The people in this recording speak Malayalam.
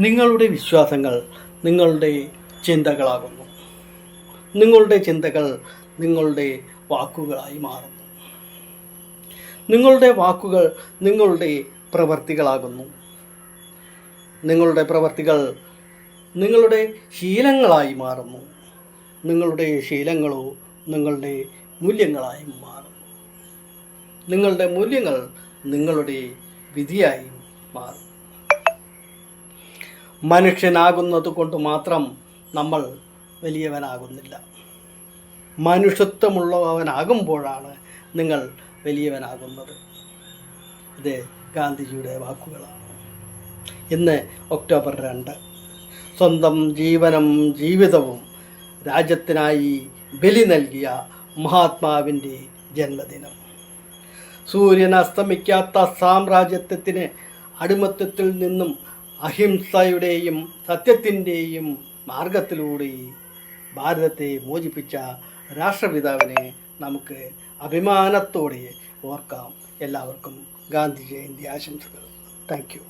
നിങ്ങളുടെ വിശ്വാസങ്ങൾ നിങ്ങളുടെ ചിന്തകളാകുന്നു. നിങ്ങളുടെ ചിന്തകൾ നിങ്ങളുടെ വാക്കുകളായി മാറുന്നു. നിങ്ങളുടെ വാക്കുകൾ നിങ്ങളുടെ പ്രവർത്തികളാകുന്നു. നിങ്ങളുടെ പ്രവർത്തികൾ നിങ്ങളുടെ ശീലങ്ങളായി മാറുന്നു. നിങ്ങളുടെ ശീലങ്ങളോ നിങ്ങളുടെ മൂല്യങ്ങളായി മാറുന്നു. നിങ്ങളുടെ മൂല്യങ്ങൾ നിങ്ങളുടെ വിധിയായി മാറും. മനുഷ്യനാകുന്നത് കൊണ്ട് മാത്രം നമ്മൾ വലിയവനാകുന്നില്ല. മനുഷ്യത്വമുള്ളവനാകുമ്പോഴാണ് നിങ്ങൾ വലിയവനാകുന്നത്. ഇത് ഗാന്ധിജിയുടെ വാക്കുകളാണ്. ഇന്ന് ഒക്ടോബർ 2, സ്വന്തം ജീവനും ജീവിതവും രാജ്യത്തിനായി ബലി നൽകിയ മഹാത്മാവിൻ്റെ ജന്മദിനം. സൂര്യൻ അസ്തമിക്കാത്ത സാമ്രാജ്യത്വത്തിന് അടിമത്തത്തിൽ നിന്നും അഹിംസയുടെയും സത്യത്തിൻ്റെയും മാർഗത്തിലൂടെ ഭാരതത്തെ മോചിപ്പിച്ച രാഷ്ട്രപിതാവിനെ നമുക്ക് അഭിമാനത്തോടെ ഓർക്കാം. എല്ലാവർക്കും ഗാന്ധി ജയന്തി ആശംസകൾ. Thank you.